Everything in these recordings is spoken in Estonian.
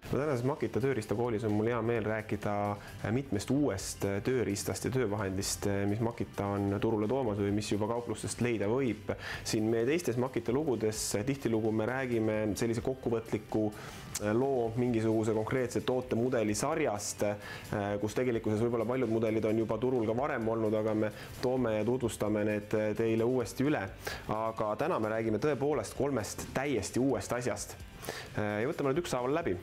Tänases Makita tööriistakoolis on mul hea meel rääkida mitmest uuest tööriistast ja töövahendist, mis Makita on turule toomas või mis juba kauplustest leida võib. Siin meie teistes Makita lugudes tihtilugu me räägime sellise kokkuvõtliku loo mingisuguse konkreetse tootemudeli sarjast, kus tegelikkuses võib-olla paljud mudelid on juba turul ka varem olnud, aga me toome ja tutvustame need teile uuesti üle. Aga täna me räägime tõepoolest 3 täiesti uuest asjast. Ja võtame nüüd ükshaaval läbi.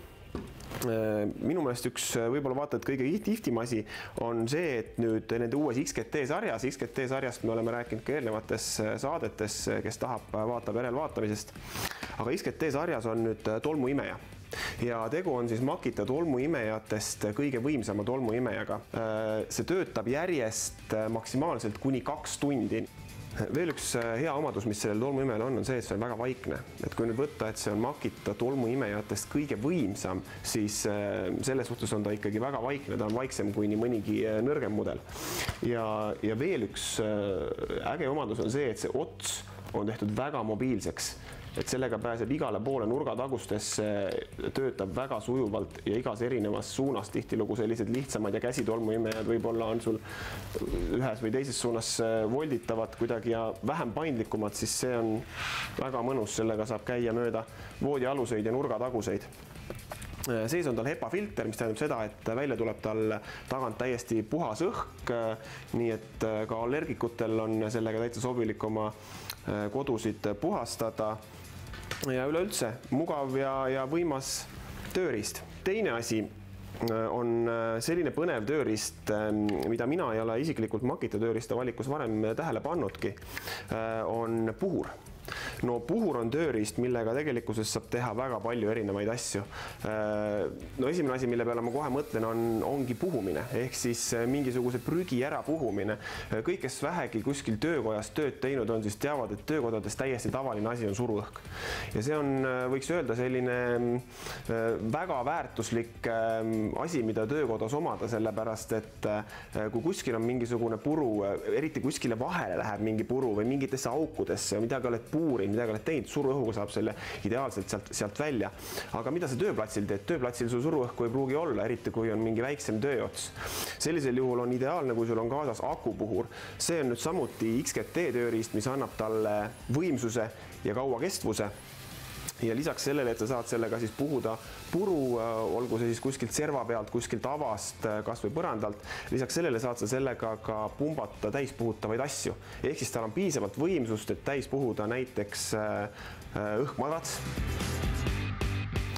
Minu meelest üks võib-olla vaatad kõige tihtim asi on see, et nüüd nende uues XGT sarjast me oleme rääkinud ka eelnevates saadetes, kes tahab, vaatab järelvaatamisest. Aga XGT sarjas on nüüd tolmuimeja. Ja tegu on siis Makita tolmuimejatest kõige võimsama tolmuimejaga. See töötab järjest maksimaalselt kuni 2 tundi. Veel üks hea omadus, mis sellel tolmuimejal on see, et see on väga vaikne. Et kui nüüd võtta, et see on Makita tolmuimejatest kõige võimsam, siis selles suhtes on ta ikkagi väga vaikne, ta on vaiksem kui nii mõnigi nõrgem mudel. Ja veel üks äge omadus on see, et see ots on tehtud väga mobiilseks. Et sellega pääseb igale poole nurgatagustesse, töötab väga sujuvalt ja igas erinevas suunas tihtilugu sellised lihtsamad ja käsitolmuimejad võib-olla on sul ühes või teises suunas volditavad kuidagi ja vähem paindlikumad, siis see on väga mõnus, sellega saab käia mööda voodialuseid ja nurgataguseid. Sees on tal HEPA-filter, mis tähendab seda, et välja tuleb tal tagant täiesti puhas õhk, nii et ka allergikutel on sellega täitsa sobilik oma kodusid puhastada. Ja üleüldse mugav ja võimas tööriist. Teine asi on selline põnev tööriist, mida mina ei ole isiklikult Makita tööriista valikus varem tähele pannudki, on puhur. No puhur on tööriist, millega tegelikkuses saab teha väga palju erinevaid asju. No esimene asi, mille peale ma kohe mõtlen, ongi puhumine, ehk siis mingisuguse prügi ära puhumine. Kõik, kes vähegi kuskil töökojas tööd teinud on, siis teavad, et töökodades täiesti tavaline asi on suruõhk. Ja see on, võiks öelda, selline väga väärtuslik asi, mida töökodas omada, sellepärast, et kui kuskil on mingisugune puru, eriti kuskile vahele läheb mingi puru või mingitesse aukudesse, midagi oled puurinud, midagi oled teinud, suruõhuga saab selle ideaalselt sealt välja. Aga mida sa tööplatsil teed? Tööplatsil sul suruõhku ei pruugi olla, eriti kui on mingi väiksem tööots. Sellisel juhul on ideaalne, kui sul on kaasas akupuhur. See on nüüd samuti XGT tööriist, mis annab talle võimsuse ja kauakestvuse. Ja lisaks sellele, et sa saad sellega siis puhuda puru, olgu see siis kuskilt serva pealt, kuskilt avast, kas või põrandalt. Lisaks sellele saad sa sellega ka pumbata täispuhutavaid asju. Ehk siis tal on piisavalt võimsust, et täis puhuda näiteks õhkmadrats.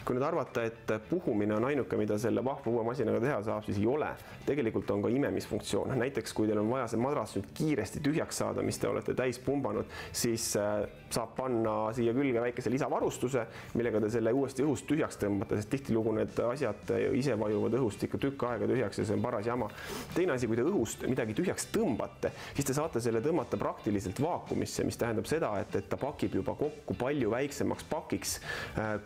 Kui nüüd arvata, et puhumine on ainuke, mida selle vahva uue masinaga teha saab, siis ei ole. Tegelikult on ka imemisfunktsioon. Näiteks, kui teil on vaja see madras nüüd kiiresti tühjaks saada, mis te olete täis pumbanud, siis saab panna siia külge väikese lisavarustuse, millega te selle uuesti õhust tühjaks tõmbate, sest tihtilugu need asjad ise vajuvad õhust ikka tükk aega tühjaks ja see on paras jama. Teine asi, kui te õhust midagi tühjaks tõmbate, siis te saate selle tõmmata praktiliselt vaakumisse, mis tähendab seda, et ta pakib juba kokku palju väiksemaks pakiks,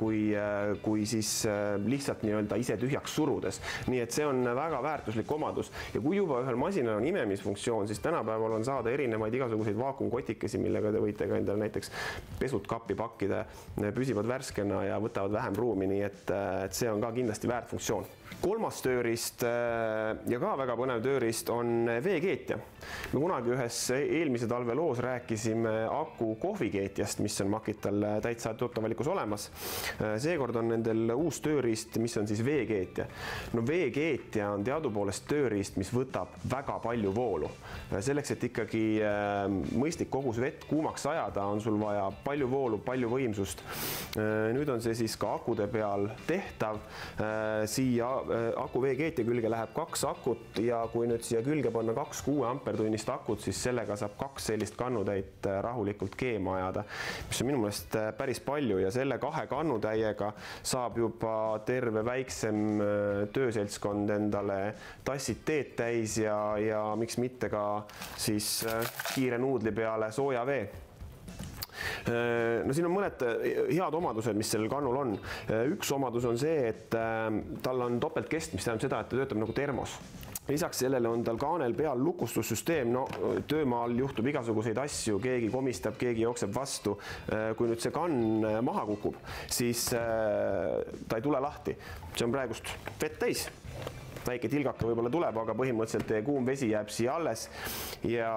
kui siis lihtsalt nii-öelda ise tühjaks surudes. Nii et see on väga väärtuslik omadus. Ja kui juba ühel masinal on imemisfunktsioon, siis tänapäeval on saada erinevaid igasuguseid vaakumkotikesi, millega te võite ka endale näiteks pesud kappi pakkida, püsivad värskena ja võtavad vähem ruumi, nii et see on ka kindlasti väärt funktsioon. Kolmas tööriist ja ka väga põnev tööriist on veekeetja. Me kunagi ühes eelmise talve loos rääkisime aku kohvikeetjast, mis on Makital täitsa tuttavalikus olemas. Seekord on nendel uus tööriist, mis on siis veekeetja. No veekeetja on teadupoolest tööriist, mis võtab väga palju voolu. Selleks, et ikkagi mõistlik kogus vett kuumaks ajada, on sul vaja palju voolu, palju võimsust. Nüüd on see siis ka akude peal tehtav. Siia aku veekeetja külge läheb 2 akut ja kui nüüd siia külge panna 2 6 ampertunnist akut, siis sellega saab 2 sellist kannutäit rahulikult keema ajada, mis on minu meelest päris palju ja selle 2 kannutäiega saab juba terve väiksem tööseltskond endale tassid teed täis ja miks mitte ka siis kiire nuudli peale sooja vee. No siin on mõned head omadused, mis sellel kannul on. Üks omadus on see, et tal on topeltkest, mis tähendab seda, et ta töötab nagu termos. Lisaks sellele on tal kaanel peal lukustussüsteem, no töömaal juhtub igasuguseid asju, keegi komistab, keegi jookseb vastu. Kui nüüd see kann maha kukub, siis ta ei tule lahti. See on praegust vett täis. Väike tilgaka võib-olla tuleb, aga põhimõtteliselt kuum vesi jääb siia alles ja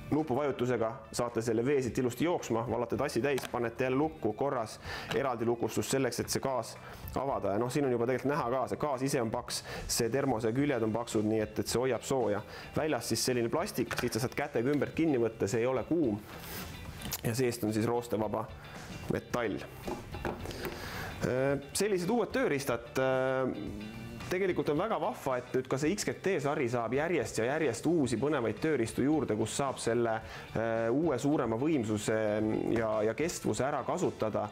nupuvajutusega saate selle vee siit ilusti jooksma, valate tassi täis, panete jälle lukku korras, eraldi lukustus selleks, et see gaas avada. Ja siin on juba tegelikult näha ka, see gaas ise on paks, see termose küljed on paksud, nii et see hoiab sooja. Väljas siis selline plastik, siit sa saad kätega ümbert kinni võtta, see ei ole kuum. Ja seest on siis roostevaba metall. Sellised uued tööriistad tegelikult on väga vahva, et nüüd ka see XGT sari saab järjest ja järjest uusi põnevaid tööriistu juurde, kus saab selle uue suurema võimsuse ja kestvuse ära kasutada.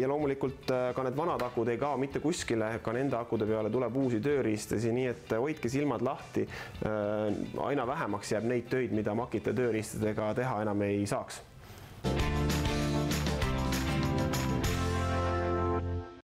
Ja loomulikult ka need vanad akud ei kao mitte kuskile, ka nende akude peale tuleb uusi tööriistasi, nii et hoidke silmad lahti. Aina vähemaks jääb neid töid, mida Makita tööriistadega teha enam ei saaks.